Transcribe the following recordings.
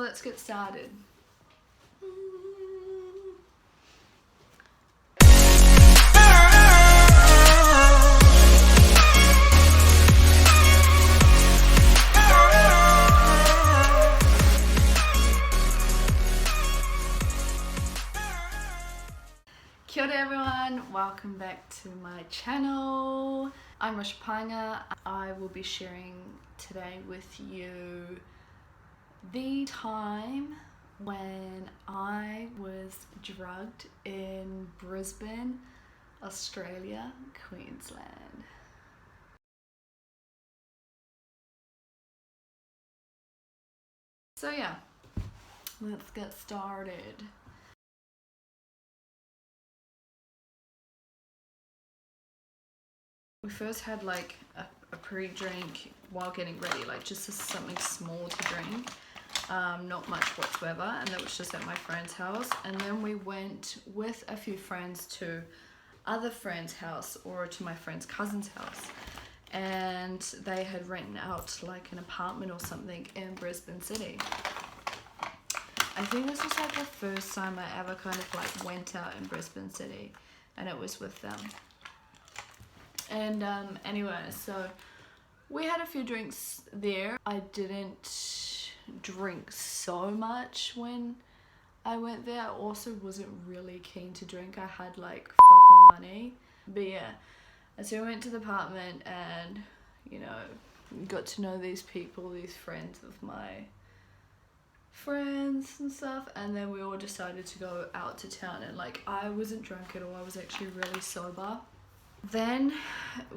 let's get started. Kia ora everyone, welcome back to my channel. I'm Rusha. I will be sharing today with you the time when I was drugged in Brisbane, Australia, Queensland. So yeah, let's get started. We first had like a pre-drink while getting ready, like just something small to drink, not much whatsoever, and that was just at my friend's house. And then we went with a few friends to other friend's house, or to my friend's cousin's house, and they had rented out like an apartment or something in Brisbane City. I think this was like the first time I ever kind of like went out in Brisbane City, and it was with them. And anyway, so we had a few drinks there. I didn't drink so much when I went there. I also wasn't really keen to drink. I had like fuck all money. But yeah, and so we went to the apartment and, you know, got to know these people, these friends of my friends and stuff. And then we all decided to go out to town, and like I wasn't drunk at all. I was actually really sober. Then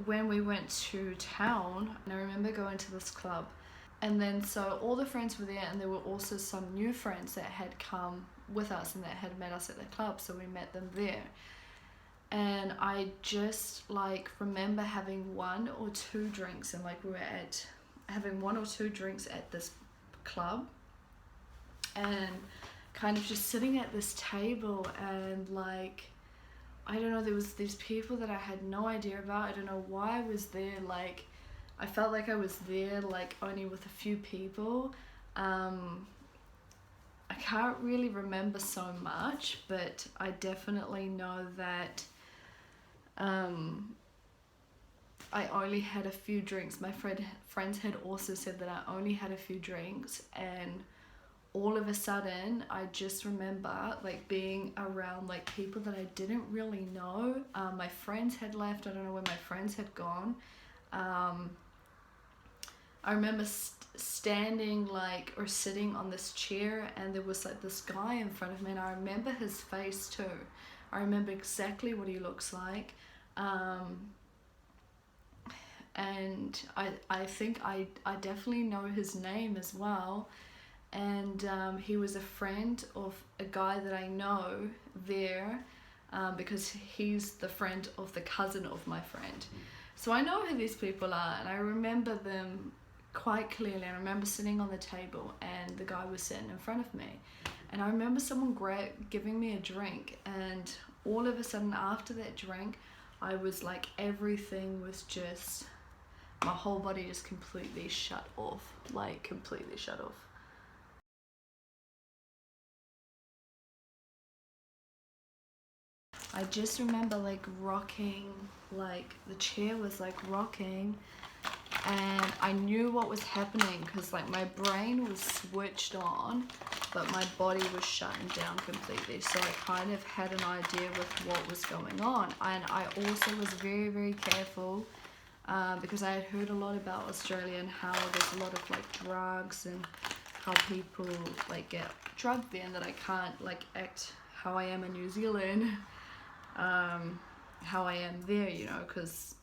when we went to town, and I remember going to this club, and then so all the friends were there, and there were also some new friends that had come with us and that had met us at the club, so we met them there. And I just like remember having one or two drinks, and like we were having one or two drinks at this club, and kind of just sitting at this table, and like I don't know, there was these people that I had no idea about. I don't know why I was there. Like I felt like I was there like only with a few people. I can't really remember so much, but I definitely know that I only had a few drinks. My friends had also said that I only had a few drinks, and all of a sudden I just remember like being around like people that I didn't really know. My friends had left. I don't know where my friends had gone. I remember standing like or sitting on this chair, and there was like this guy in front of me, and I remember his face too. I remember exactly what he looks like. And I think I definitely know his name as well. And he was a friend of a guy that I know there, because he's the friend of the cousin of my friend. So I know who these people are, and I remember them quite clearly. I remember sitting on the table, and the guy was sitting in front of me, and I remember someone giving me a drink, and all of a sudden after that drink, I was like, everything was just, my whole body just completely shut off, like completely shut off. I just remember like rocking, like the chair was like rocking, and I knew what was happening because like my brain was switched on, but my body was shutting down completely. So I kind of had an idea with what was going on, and I also was very, very careful because I had heard a lot about Australia and how there's a lot of like drugs and how people like get drugged there, and that I can't like act how I am in New Zealand. How I am there, you know, because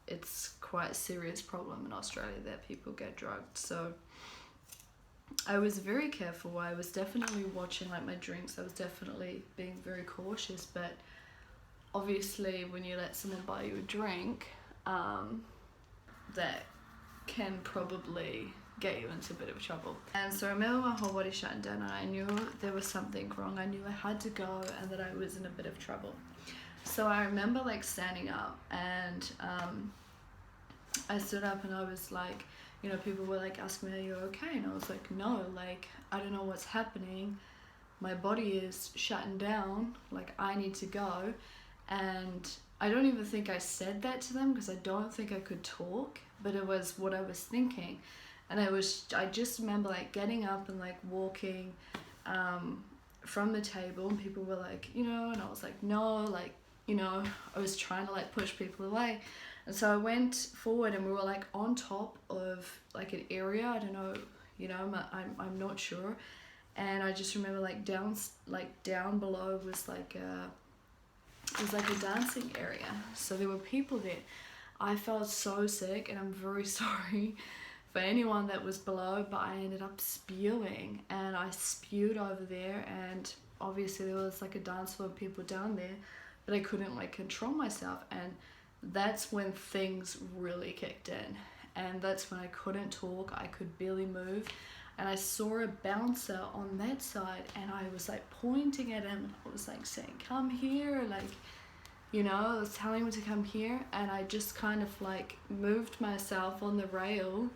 it's quite a serious problem in Australia that people get drugged. So I was very careful. I was definitely watching like my drinks. I was definitely being very cautious, but obviously when you let someone buy you a drink, that can probably get you into a bit of trouble. And so I remember my whole body shutting down, and I knew there was something wrong. I knew I had to go, and that I was in a bit of trouble. So I remember like standing up, and I stood up, and I was like, you know, people were like asking me, are you okay? And I was like, no, like I don't know what's happening. My body is shutting down, like I need to go. And I don't even think I said that to them because I don't think I could talk, but it was what I was thinking. And I just remember like getting up and like walking from the table, and people were like, you know, and I was like, no, like, you know, I was trying to like push people away. And so I went forward, and we were like on top of like an area, I don't know, you know, I'm not sure. And I just remember like down below was like a dancing area, so there were people there. I felt so sick, and I'm very sorry for anyone that was below, but I ended up spewing, and I spewed over there, and obviously there was like a dance floor of people down there, but I couldn't like control myself. And that's when things really kicked in, and that's when I couldn't talk, I could barely move. And I saw a bouncer on that side, and I was like pointing at him, and I was like saying, come here, like, you know, I was telling him to come here. And I just kind of like moved myself on the rail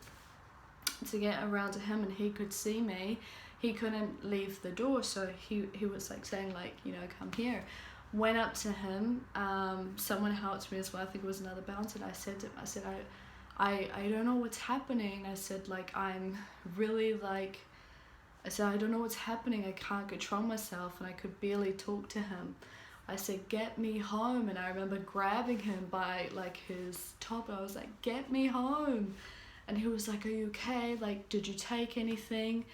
to get around to him, and he could see me. He couldn't leave the door, so he was like saying like, you know, come here. Went up to him, someone helped me as well, I think it was another bouncer, and I said to him, I don't know what's happening. I said, like, I'm really like, I said, I don't know what's happening. I can't control myself, and I could barely talk to him. I said, get me home. And I remember grabbing him by like his top. I was like, get me home. And he was like, are you okay? Like, did you take anything?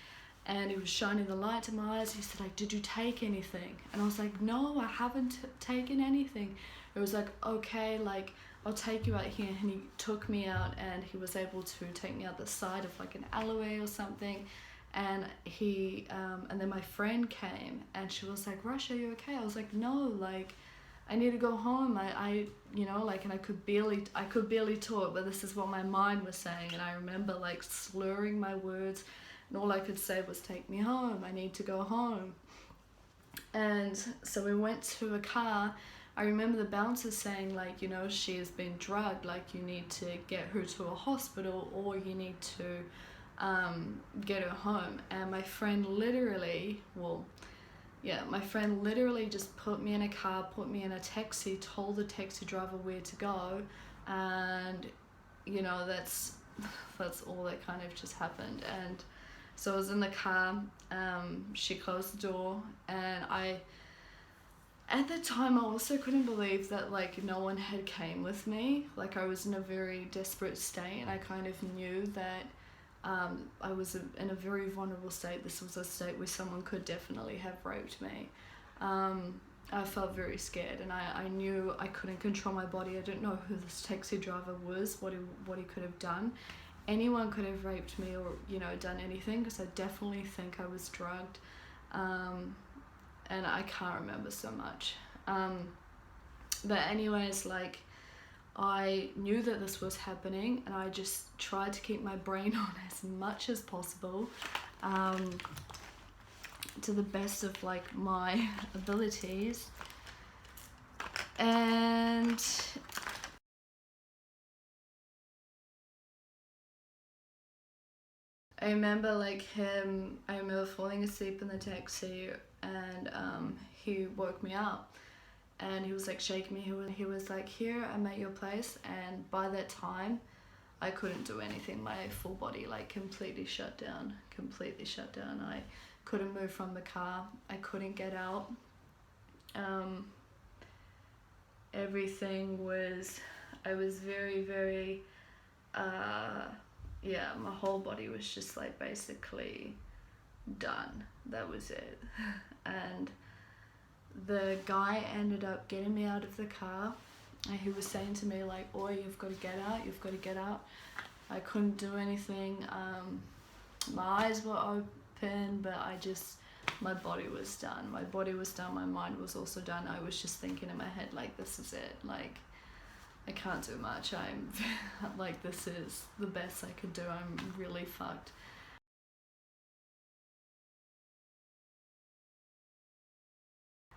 And he was shining the light to my eyes. He said, like, did you take anything? And I was like, no, I haven't taken anything. It was like, okay, like, I'll take you out here. And he took me out, and he was able to take me out the side of like an alleyway or something. And he and then my friend came, and she was like, Rusha, are you okay? I was like, no, like, I need to go home. I you know, like, and I could barely talk, but this is what my mind was saying. And I remember like slurring my words, and all I could say was, take me home, I need to go home. And so we went to a car. I remember the bouncer saying, like, you know, she has been drugged, like, you need to get her to a hospital, or you need to get her home. And my friend literally, my friend literally just put me in a car, put me in a taxi, told the taxi driver where to go, and, you know, that's all that kind of just happened. And so I was in the car, she closed the door, and at the time I also couldn't believe that like no one had came with me. Like, I was in a very desperate state, and I kind of knew that I was in a very vulnerable state. This was a state where someone could definitely have raped me. I felt very scared, and I knew I couldn't control my body. I didn't know who this taxi driver was, what he could have done. Anyone could have raped me, or, you know, done anything, because I definitely think I was drugged. And I can't remember so much. But anyways, like, I knew that this was happening, and I just tried to keep my brain on as much as possible, to the best of like my abilities. And I remember falling asleep in the taxi, and he woke me up, and he was like shaking me. He was like, here, I'm at your place. And by that time I couldn't do anything. My full body like completely shut down. I couldn't move from the car, I couldn't get out. I was very, very my whole body was just like basically done. That was it. And the guy ended up getting me out of the car, and he was saying to me like, oi, you've got to get out. I couldn't do anything. My eyes were open, but my body was done. My mind was also done. I was just thinking in my head like, this is it, like, I can't do much. I'm like, this is the best I could do. I'm really fucked.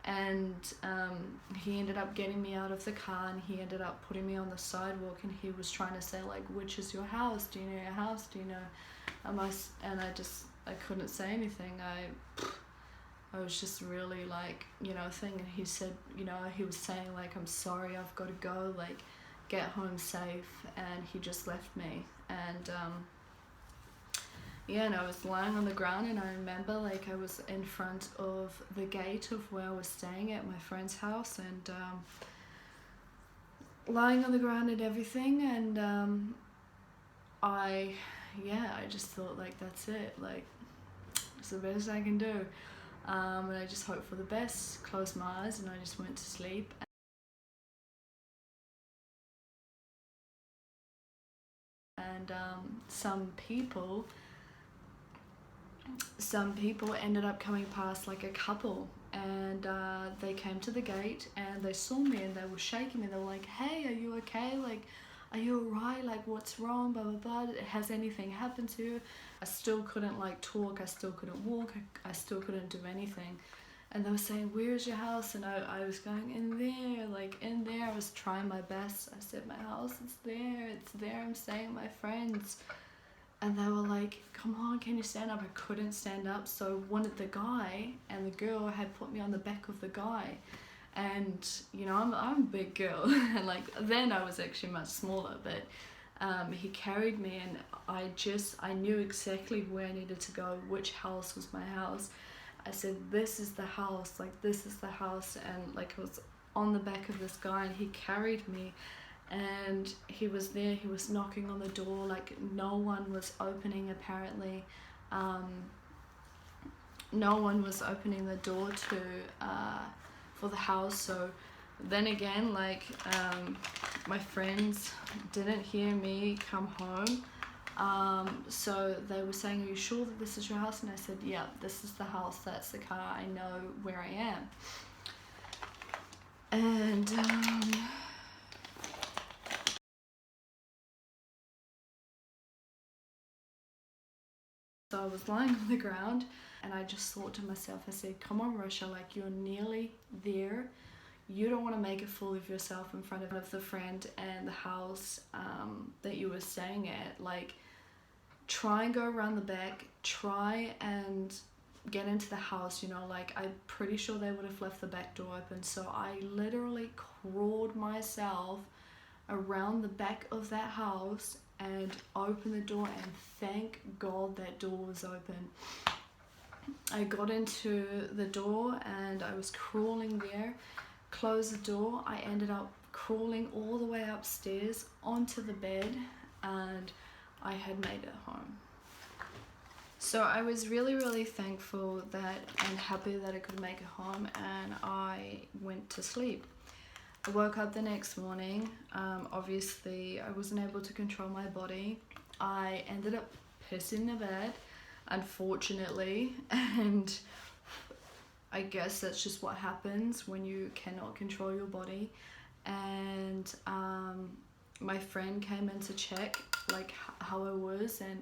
And he ended up getting me out of the car, and he ended up putting me on the sidewalk, and he was trying to say like, which is your house? Do you know your house? Do you know? And I just I couldn't say anything. I was just really like, you know, thing. And he said, you know, he was saying like, I'm sorry, I've got to go, like, get home safe. And he just left me. And yeah, and I was lying on the ground, and I remember like I was in front of the gate of where I was staying at my friend's house, and lying on the ground and everything. And I just thought like, that's it, like, it's the best I can do. And I just hoped for the best, closed my eyes, and I just went to sleep. And some people ended up coming past, like a couple, and they came to the gate and they saw me and they were shaking me. They were like, hey, are you okay? Like, are you alright? Like, what's wrong? Blah, blah, blah. Has anything happened to you? I still couldn't like talk. I still couldn't walk. I still couldn't do anything. And they were saying, where's your house? And I was going, in there, like in there. I was trying my best. I said, my house, it's there, I'm staying with my friends. And they were like, come on, can you stand up? I couldn't stand up. So the guy and the girl had put me on the back of the guy. And, you know, I'm a big girl. And like, then I was actually much smaller, but he carried me, and I knew exactly where I needed to go, which house was my house. I said, this is the house, like, this is the house. And like, I was on the back of this guy, and he carried me, and he was there, he was knocking on the door, like no one was opening apparently. No one was opening the door to for the house. So then again, like, my friends didn't hear me come home. So they were saying, are you sure that this is your house? And I said, yeah, this is the house, that's the car, I know where I am. And so I was lying on the ground, and I just thought to myself, I said, come on, Rusha, like, you're nearly there. You don't want to make a fool of yourself in front of the friend and the house that you were staying at. Like, try and go around the back, try and get into the house, you know, like, I'm pretty sure they would have left the back door open. So I literally crawled myself around the back of that house and opened the door, and thank God that door was open. I got into the door and I was crawling there, closed the door. I ended up crawling all the way upstairs onto the bed, and I had made it home. So I was really, really thankful that and happy that I could make it home, and I went to sleep. I woke up the next morning. Obviously I wasn't able to control my body. I ended up pissing the bed, unfortunately, and I guess that's just what happens when you cannot control your body. And my friend came in to check like how I was, and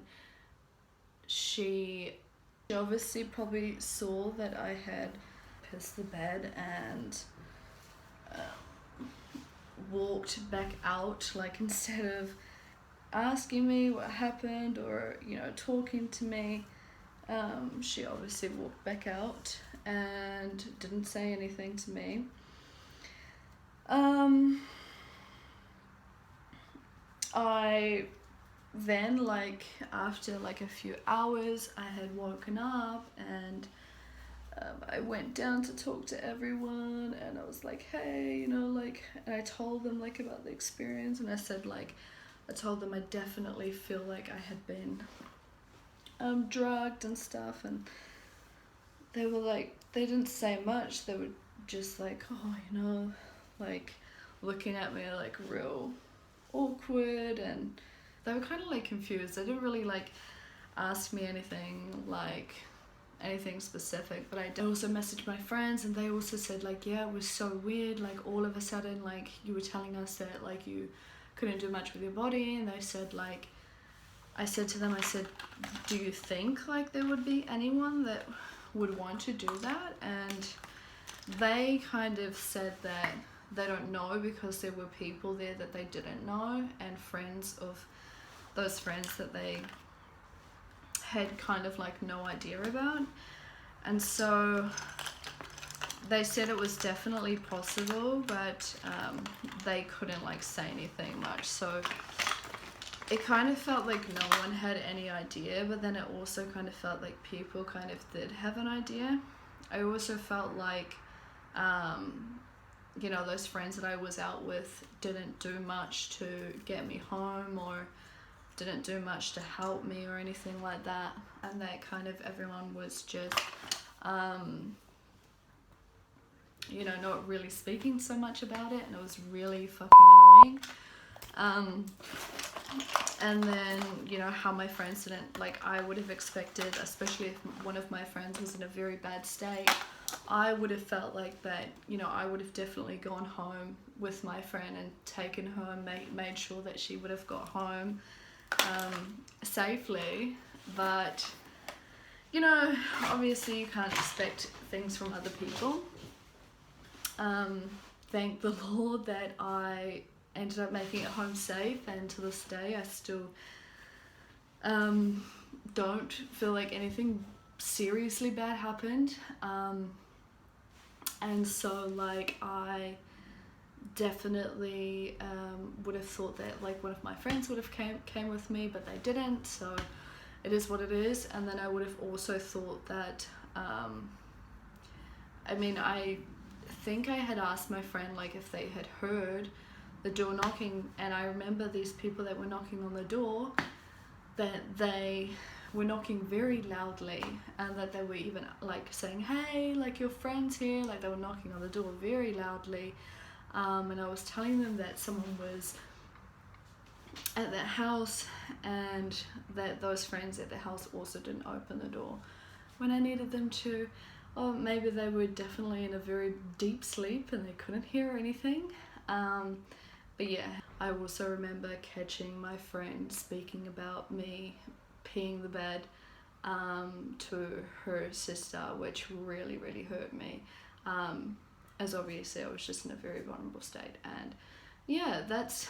she obviously probably saw that I had pissed the bed and walked back out, like, instead of asking me what happened or, you know, talking to me, she obviously walked back out and didn't say anything to me. I then, like, after like a few hours, I had woken up, and I went down to talk to everyone, and I was like, hey, you know, like, and I told them like about the experience, and I said, like, I told them I definitely feel like I had been drugged and stuff, and they were like, they didn't say much. They were just like, oh, you know, like, looking at me like real awkward, and they were kind of like confused. They didn't really like ask me anything specific, but I also messaged my friends, and they also said like, yeah, it was so weird, like, all of a sudden, like, you were telling us that like you couldn't do much with your body, and they said, like, I said to them, I said, do you think like there would be anyone that would want to do that? And they kind of said that they don't know, because there were people there that they didn't know, and friends of those friends that they had kind of like no idea about. And so they said it was definitely possible, but they couldn't like say anything much. So it kind of felt like no one had any idea, but then it also kind of felt like people kind of did have an idea. I also felt like, you know, those friends that I was out with didn't do much to get me home, or didn't do much to help me or anything like that. And that kind of everyone was just, you know, not really speaking so much about it, and it was really fucking annoying. And then, you know, how my friends didn't, like, I would have expected, especially if one of my friends was in a very bad state, I would have felt like that, you know, I would have definitely gone home with my friend and taken her and made sure that she would have got home safely. But, you know, obviously you can't expect things from other people. Thank the Lord that I ended up making it home safe, and to this day I still don't feel like anything seriously bad happened. And so like I definitely would have thought that like one of my friends would have came with me, but they didn't, so it is what it is. And then I would have also thought that I mean, I think I had asked my friend like if they had heard the door knocking, and I remember these people that were knocking on the door, that they were knocking very loudly, and that they were even like saying, hey, like your friend's here, like they were knocking on the door very loudly. And I was telling them that someone was at that house, and that those friends at the house also didn't open the door when I needed them to. Or maybe they were definitely in a very deep sleep and they couldn't hear anything. But yeah, I also remember catching my friend speaking about me peeing the bed to her sister, which really, really hurt me. As obviously I was just in a very vulnerable state. And yeah, that's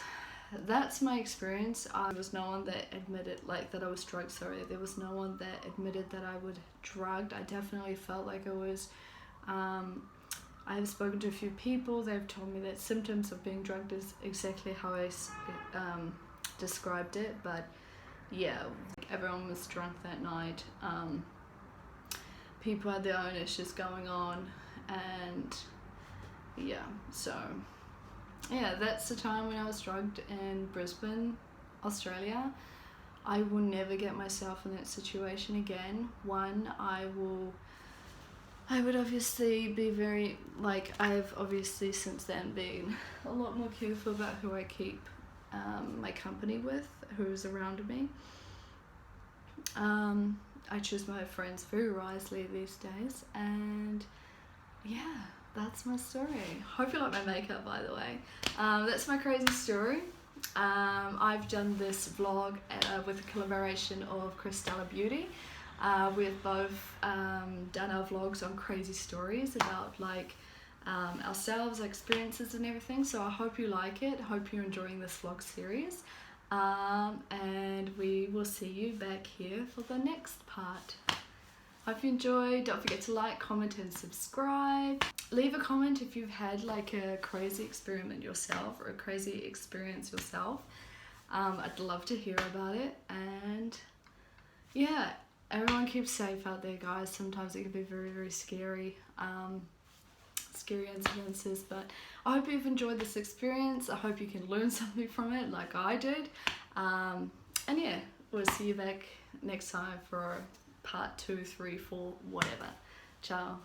my experience. There was no one that admitted like that I was drugged, sorry. There was no one that admitted that I was drugged. I definitely felt like I was. I have spoken to a few people. They've told me that symptoms of being drugged is exactly how I described it. But yeah, everyone was drunk that night. People had their own issues going on, and yeah, so yeah, that's the time when I was drugged in Brisbane, Australia. I will never get myself in that situation again. One, I would obviously be very, like, I've obviously since then been a lot more careful about who I keep my company with, who's around me. I choose my friends very wisely these days, and yeah, that's my story. Hope you like my makeup, by the way. That's my crazy story. I've done this vlog with a collaboration of Cristela Beauty. We've both done our vlogs on crazy stories about like ourselves, our experiences and everything. So I hope you like it. Hope you're enjoying this vlog series. And we will see you back here for the next part. Hope you enjoyed. Don't forget to like, comment and subscribe. Leave a comment if you've had like a crazy experiment yourself or a crazy experience yourself. I'd love to hear about it. And yeah, everyone keep safe out there, guys. Sometimes it can be very, very scary. Scary incidences, but I hope you've enjoyed this experience. I hope you can learn something from it like I did. And yeah, we'll see you back next time for part 2, 3, 4, whatever. Ciao.